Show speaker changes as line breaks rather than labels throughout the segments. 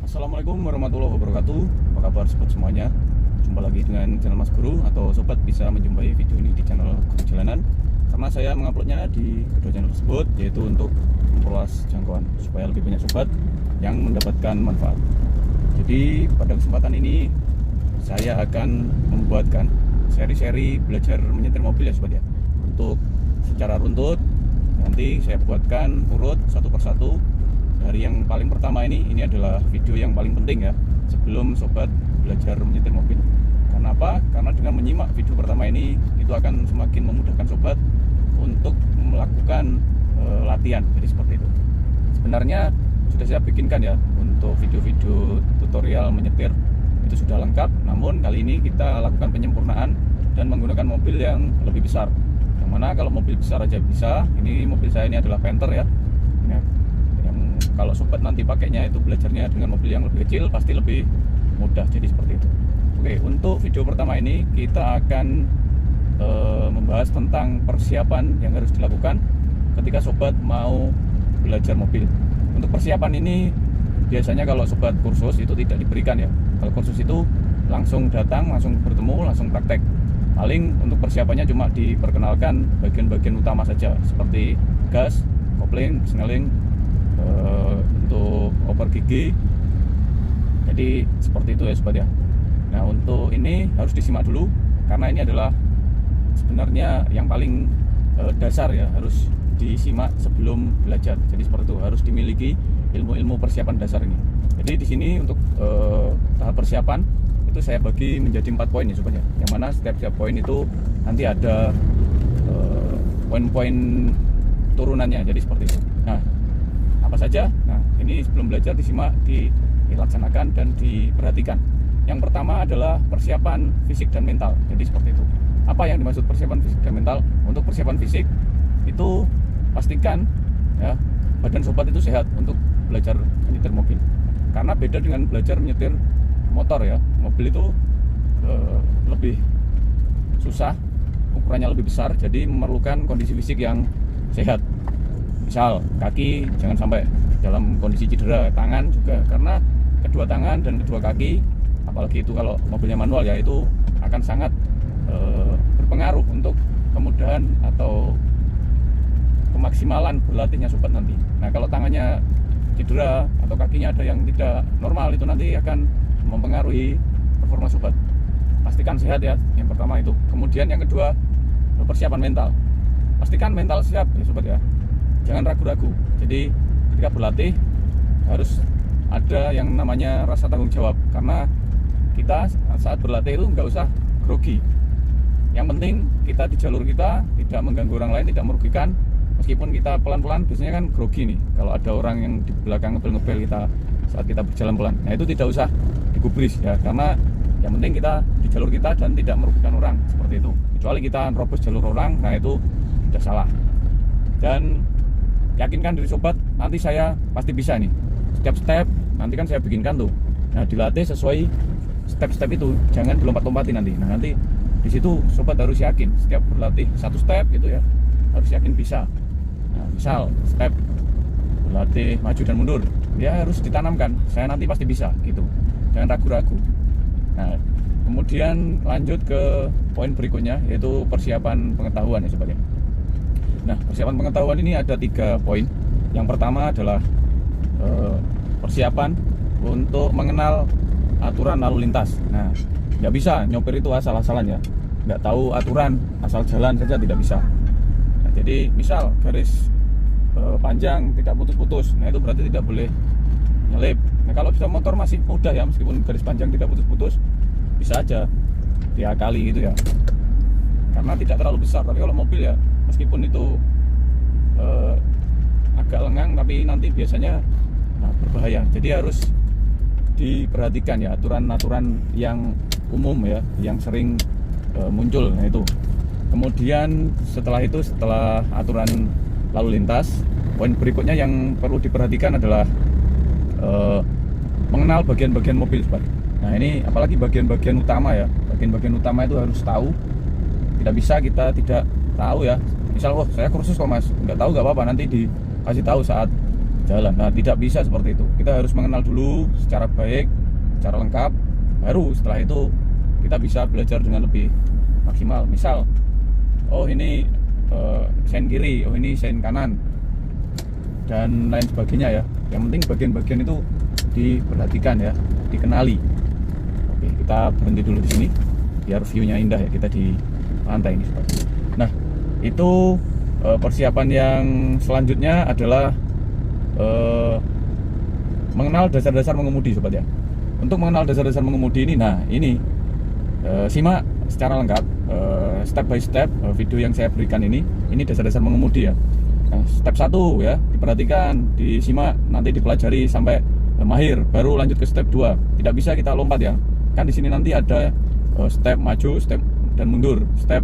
Assalamualaikum warahmatullahi wabarakatuh. Apa kabar sobat semuanya? Jumpa lagi dengan channel Mas Guru, atau sobat bisa menjumpai video ini di channel Guru Jalanan, karena saya menguploadnya di kedua channel tersebut, yaitu untuk memperluas jangkauan supaya lebih banyak sobat yang mendapatkan manfaat. Jadi pada kesempatan ini saya akan membuatkan seri-seri belajar menyetir mobil ya sobat ya, untuk secara runtut. Nanti saya buatkan urut satu persatu. Dari yang paling pertama ini adalah video yang paling penting ya, sebelum sobat belajar menyetir mobil. Karena apa? Karena dengan menyimak video pertama ini, itu akan semakin memudahkan sobat untuk melakukan latihan. Jadi seperti itu. Sebenarnya sudah saya bikinkan ya untuk video-video tutorial menyetir, itu sudah lengkap. Namun kali ini kita lakukan penyempurnaan dan menggunakan mobil yang lebih besar. Yang mana kalau mobil besar aja bisa. Ini mobil saya ini adalah Panther ya. Kalau sobat nanti pakainya itu belajarnya dengan mobil yang lebih kecil, pasti lebih mudah. Jadi seperti itu. Oke, untuk video pertama ini kita akan membahas tentang persiapan yang harus dilakukan ketika sobat mau belajar mobil. Untuk persiapan ini biasanya kalau sobat kursus itu tidak diberikan ya. Kalau kursus itu langsung datang, langsung bertemu, langsung praktek. Paling untuk persiapannya cuma diperkenalkan bagian-bagian utama saja, seperti gas, kopling, snelling, untuk oper gigi. Jadi seperti itu ya sobat ya. Nah, untuk ini harus disimak dulu, karena ini adalah sebenarnya yang paling dasar ya, harus disimak sebelum belajar. Jadi seperti itu, harus dimiliki ilmu-ilmu persiapan dasar ini. Jadi di sini untuk tahap persiapan itu saya bagi menjadi 4 poin ya sobat ya, yang mana setiap poin itu nanti ada poin-poin turunannya. Jadi seperti itu. Nah, apa saja? Nah, ini sebelum belajar disimak, dilaksanakan dan diperhatikan. Yang pertama adalah persiapan fisik dan mental. Jadi seperti itu. Apa yang dimaksud persiapan fisik dan mental? Untuk persiapan fisik itu pastikan ya badan sobat itu sehat untuk belajar menyetir mobil. Karena beda dengan belajar menyetir motor ya. Mobil itu lebih susah, ukurannya lebih besar, jadi memerlukan kondisi fisik yang sehat. Misal kaki jangan sampai dalam kondisi cedera, tangan juga, karena kedua tangan dan kedua kaki, apalagi itu kalau mobilnya manual ya, itu akan sangat berpengaruh untuk kemudahan atau kemaksimalan berlatihnya sobat nanti. Nah, kalau tangannya cedera atau kakinya ada yang tidak normal, itu nanti akan mempengaruhi performa sobat. Pastikan sehat ya, yang pertama itu. Kemudian yang kedua, persiapan mental. Pastikan mental siap ya sobat ya. Jangan ragu-ragu. Jadi ketika berlatih harus ada yang namanya rasa tanggung jawab, karena kita saat berlatih itu nggak usah grogi. Yang penting kita di jalur kita tidak mengganggu orang lain, tidak merugikan. Meskipun kita pelan-pelan, biasanya kan grogi nih kalau ada orang yang di belakang ngebel-ngebel kita saat kita berjalan pelan. Nah, itu tidak usah digubris ya, karena yang penting kita di jalur kita dan tidak merugikan orang, seperti itu. Kecuali kita nerobos jalur orang, nah itu sudah salah. Dan yakinkan diri sobat, nanti saya pasti bisa nih. Setiap step nanti kan saya bikinkan tuh. Nah, dilatih sesuai step-step itu, jangan dilompat-lompatin nanti. Nah, nanti di situ sobat harus yakin setiap berlatih satu step gitu ya, harus yakin bisa. Nah, misal step berlatih maju dan mundur, ya harus ditanamkan, saya nanti pasti bisa gitu. Jangan ragu-ragu. Nah, kemudian lanjut ke poin berikutnya, yaitu persiapan pengetahuan ya sobat ya. Nah, persiapan pengetahuan ini ada 3 poin. Yang pertama adalah persiapan untuk mengenal aturan lalu lintas. Nah, nggak bisa nyopir itu asal-asalan ya, nggak tahu aturan, asal jalan saja tidak bisa. Nah, jadi misal garis panjang tidak putus-putus, nah itu berarti tidak boleh nyelip. Nah, kalau bisa motor masih mudah ya, meskipun garis panjang tidak putus-putus, bisa aja diakali gitu ya, karena tidak terlalu besar. Tapi kalau mobil ya, meskipun itu agak lengang, tapi nanti biasanya berbahaya. Jadi harus diperhatikan ya aturan-aturan yang umum ya, yang sering muncul. Nah, itu. Kemudian setelah itu, setelah aturan lalu lintas, poin berikutnya yang perlu diperhatikan adalah mengenal bagian-bagian mobil sobat. Nah, ini apalagi bagian-bagian utama ya. Bagian-bagian utama itu harus tahu. Tidak bisa kita tidak tahu ya. Misal, saya kursus kok mas, nggak tahu nggak apa-apa, nanti dikasih tahu saat jalan. Nah, tidak bisa seperti itu. Kita harus mengenal dulu secara baik, secara lengkap, baru setelah itu kita bisa belajar dengan lebih maksimal. Misal, oh ini sein kiri, oh ini sein kanan, dan lain sebagainya ya. Yang penting bagian-bagian itu diperhatikan ya, dikenali. Oke, kita berhenti dulu di sini biar view-nya indah ya, kita di pantai ini. Nah, itu persiapan yang selanjutnya adalah mengenal dasar-dasar mengemudi sobat ya. Untuk mengenal dasar-dasar mengemudi ini, nah ini simak secara lengkap step by step video yang saya berikan ini dasar-dasar mengemudi ya. Nah, step 1 ya, diperhatikan, disimak, nanti dipelajari sampai mahir, baru lanjut ke step 2. Tidak bisa kita lompat ya. Kan di sini nanti ada step maju, step dan mundur, step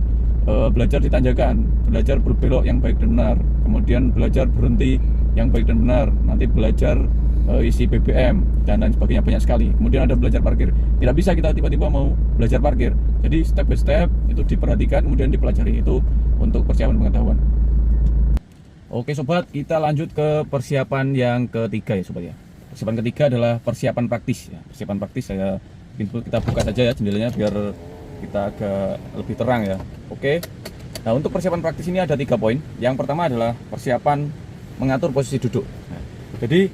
belajar di tanjakan, belajar berbelok yang baik dan benar, kemudian belajar berhenti yang baik dan benar, nanti belajar isi BBM dan lain sebagainya, banyak sekali. Kemudian ada belajar parkir. Tidak bisa kita tiba-tiba mau belajar parkir. Jadi step by step itu diperhatikan, kemudian dipelajari. Itu untuk persiapan pengetahuan. Oke sobat, kita lanjut ke persiapan yang ketiga ya sobat ya. Persiapan ketiga adalah persiapan praktis ya. Persiapan praktis saya kita buka saja ya jendelanya biar kita agak lebih terang ya. Oke. Nah, untuk persiapan praktis ini ada 3 poin. Yang pertama adalah persiapan mengatur posisi duduk. Nah, jadi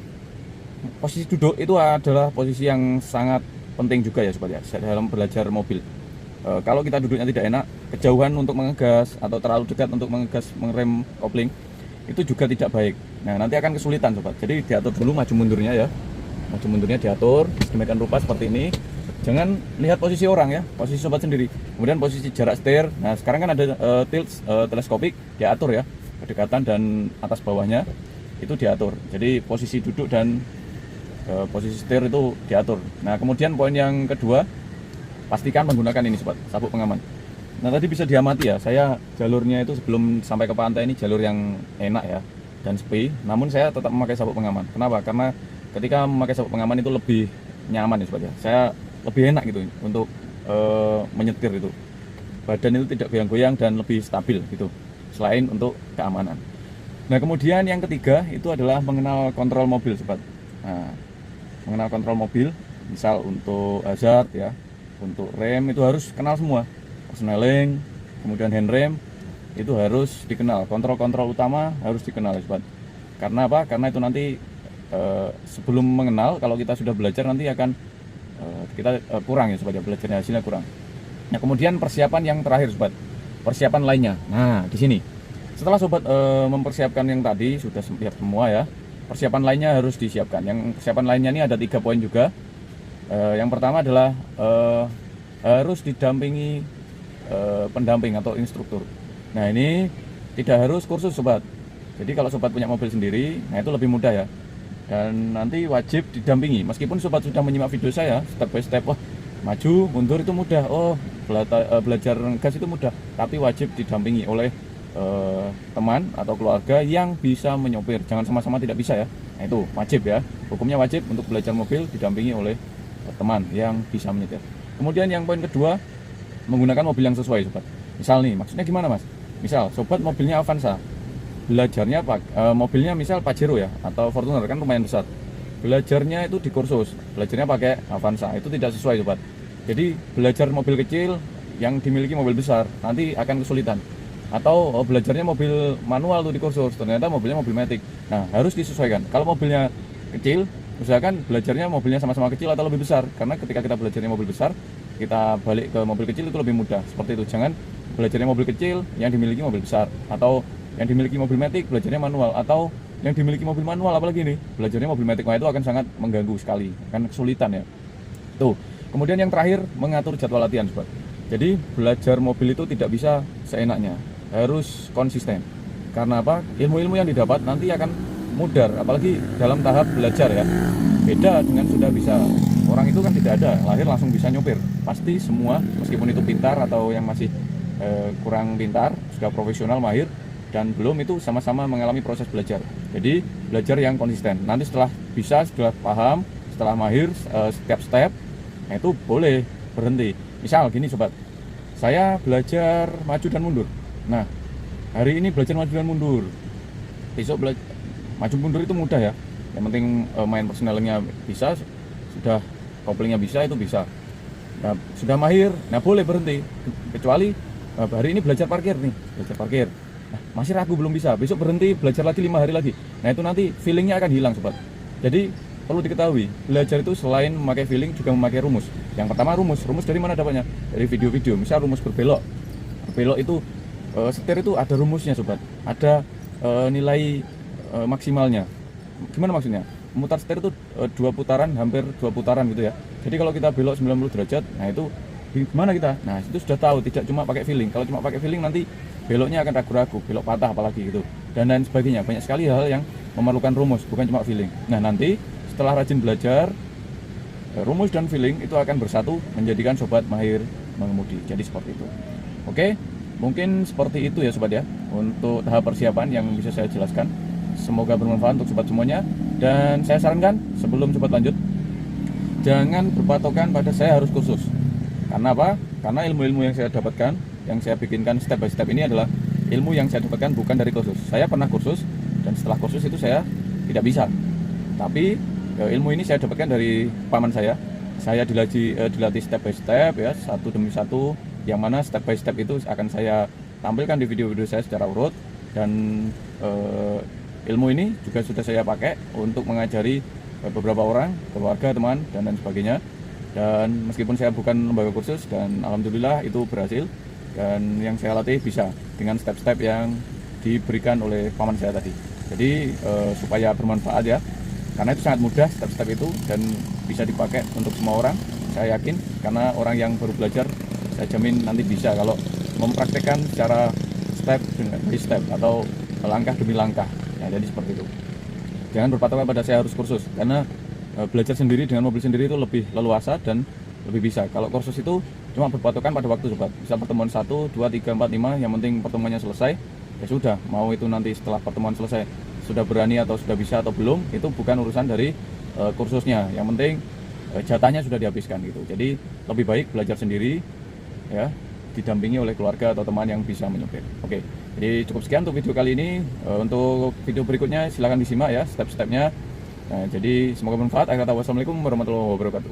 posisi duduk itu adalah posisi yang sangat penting juga ya sobat ya dalam belajar mobil. Kalau kita duduknya tidak enak, kejauhan untuk mengegas atau terlalu dekat untuk mengegas, mengerem kopling, itu juga tidak baik. Nah, nanti akan kesulitan sobat. Jadi diatur dulu maju mundurnya ya. Maju mundurnya diatur sedemikian rupa seperti ini. Jangan lihat posisi orang ya, posisi sobat sendiri. Kemudian posisi jarak setir. Nah, sekarang kan ada tilt teleskopik, diatur ya. Kedekatan dan atas bawahnya itu diatur. Jadi posisi duduk dan posisi setir itu diatur. Nah, kemudian poin yang kedua, pastikan menggunakan ini sobat, sabuk pengaman. Nah, tadi bisa diamati ya, saya jalurnya itu sebelum sampai ke pantai ini jalur yang enak ya dan sepi, namun saya tetap memakai sabuk pengaman. Kenapa? Karena ketika memakai sabuk pengaman itu lebih nyaman ya sobat ya. Saya lebih enak gitu untuk menyetir itu. Badan itu tidak goyang-goyang dan lebih stabil gitu. Selain untuk keamanan. Nah, kemudian yang ketiga itu adalah mengenal kontrol mobil sobat. Nah, mengenal kontrol mobil, misal untuk hazard ya, untuk rem itu harus kenal semua. Persneling, kemudian handrem itu harus dikenal. Kontrol-kontrol utama harus dikenal ya sobat. Karena apa? Karena itu nanti sebelum mengenal, kalau kita sudah belajar nanti akan kita kurang ya sobat ya, belajarnya hasilnya kurang. Nah, kemudian persiapan yang terakhir sobat, persiapan lainnya. Nah, di sini setelah sobat mempersiapkan yang tadi sudah siap semua ya, persiapan lainnya harus disiapkan. Yang persiapan lainnya ini ada 3 poin juga. Yang pertama adalah harus didampingi pendamping atau instruktur. Nah, ini tidak harus kursus sobat. Jadi kalau sobat punya mobil sendiri, nah itu lebih mudah ya. Dan nanti wajib didampingi. Meskipun sobat sudah menyimak video saya step by step, wah maju mundur itu mudah, oh belajar gas itu mudah, tapi wajib didampingi oleh teman atau keluarga yang bisa menyopir. Jangan sama-sama tidak bisa ya. Nah, itu wajib ya, hukumnya wajib untuk belajar mobil didampingi oleh teman yang bisa menyetir. Kemudian yang poin kedua, menggunakan mobil yang sesuai sobat. Misal nih, maksudnya gimana mas? Misal sobat mobilnya Avanza, belajarnya mobilnya misal Pajero ya atau Fortuner, kan lumayan besar. Belajarnya itu di kursus, belajarnya pakai Avanza, itu tidak sesuai sobat. Jadi belajar mobil kecil yang dimiliki mobil besar nanti akan kesulitan. Atau belajarnya mobil manual tuh di kursus, ternyata mobilnya mobil matic. Nah, harus disesuaikan. Kalau mobilnya kecil, usahakan belajarnya mobilnya sama-sama kecil atau lebih besar. Karena ketika kita belajarnya mobil besar, kita balik ke mobil kecil itu lebih mudah. Seperti itu. Jangan belajarnya mobil kecil yang dimiliki mobil besar, atau yang dimiliki mobil matic belajarnya manual, atau yang dimiliki mobil manual apalagi nih belajarnya mobil matic. Nah, itu akan sangat mengganggu sekali, akan kesulitan ya. Tuh. Kemudian yang terakhir, mengatur jadwal latihan sobat. Jadi belajar mobil itu tidak bisa seenaknya, harus konsisten. Karena apa? Ilmu-ilmu yang didapat nanti akan mudar, apalagi dalam tahap belajar ya. Beda dengan sudah bisa. Orang itu kan tidak ada lahir langsung bisa nyopir. Pasti semua, meskipun itu pintar atau yang masih kurang pintar, sudah profesional mahir dan belum, itu sama-sama mengalami proses belajar. Jadi belajar yang konsisten. Nanti setelah bisa, setelah paham, setelah mahir step-step, nah itu boleh berhenti. Misal gini sobat, saya belajar maju dan mundur. Nah, hari ini belajar maju dan mundur, besok belajar maju mundur itu mudah ya. Yang penting main persnelingnya bisa, sudah koplingnya bisa, itu bisa. Nah, sudah mahir, nah boleh berhenti. Kecuali hari ini belajar parkir nih, belajar parkir. Nah, masih ragu belum bisa, besok berhenti belajar lagi 5 hari lagi. Nah itu nanti feelingnya akan hilang sobat. Jadi perlu diketahui, belajar itu selain memakai feeling juga memakai rumus. Yang pertama rumus dari mana dapatnya? Dari video-video. Misal rumus berbelok. Berbelok itu setir itu ada rumusnya sobat. Ada nilai maksimalnya. Gimana maksudnya? Memutar setir itu 2 putaran, hampir 2 putaran gitu ya. Jadi kalau kita belok 90 derajat, nah itu gimana kita? Nah itu sudah tahu, tidak cuma pakai feeling. Kalau cuma pakai feeling nanti beloknya akan ragu-ragu, belok patah apalagi gitu, dan lain sebagainya. Banyak sekali hal yang memerlukan rumus, bukan cuma feeling. Nah nanti setelah rajin belajar, rumus dan feeling itu akan bersatu menjadikan sobat mahir mengemudi. Jadi seperti itu. Oke, mungkin seperti itu ya sobat ya, untuk tahap persiapan yang bisa saya jelaskan. Semoga bermanfaat untuk sobat semuanya. Dan saya sarankan sebelum sobat lanjut, jangan berpatokan pada saya harus kursus. Karena apa? Karena ilmu-ilmu yang saya dapatkan, yang saya bikinkan step by step ini adalah ilmu yang saya dapatkan bukan dari kursus. Saya pernah kursus, dan setelah kursus itu saya tidak bisa. Tapi ilmu ini saya dapatkan dari paman saya. Saya dilatih step by step ya, satu demi satu, yang mana step by step itu akan saya tampilkan di video-video saya secara urut. Dan ilmu ini juga sudah saya pakai untuk mengajari beberapa orang, keluarga, teman, dan lain sebagainya. Dan meskipun saya bukan lembaga kursus, dan alhamdulillah itu berhasil, dan yang saya latih bisa dengan step-step yang diberikan oleh paman saya tadi. Jadi supaya bermanfaat ya, karena itu sangat mudah step-step itu, dan bisa dipakai untuk semua orang, saya yakin. Karena orang yang baru belajar, saya jamin nanti bisa kalau mempraktekkan secara step demi step atau langkah demi langkah. Nah, jadi seperti itu. Jangan berpatokan pada saya harus kursus, karena belajar sendiri dengan mobil sendiri itu lebih leluasa dan lebih bisa. Kalau kursus itu cuma berpatokan pada waktu sobat. Bisa pertemuan 1, 2, 3, 4, 5, yang penting pertemuannya selesai. Ya sudah, mau itu nanti setelah pertemuan selesai sudah berani atau sudah bisa atau belum, itu bukan urusan dari kursusnya. Yang penting jatahnya sudah dihabiskan gitu. Jadi lebih baik belajar sendiri ya, didampingi oleh keluarga atau teman yang bisa menyupir. Oke, jadi cukup sekian untuk video kali ini. Untuk video berikutnya silahkan disimak ya step-stepnya. Nah, jadi semoga bermanfaat. Wassalamualaikum warahmatullahi wabarakatuh.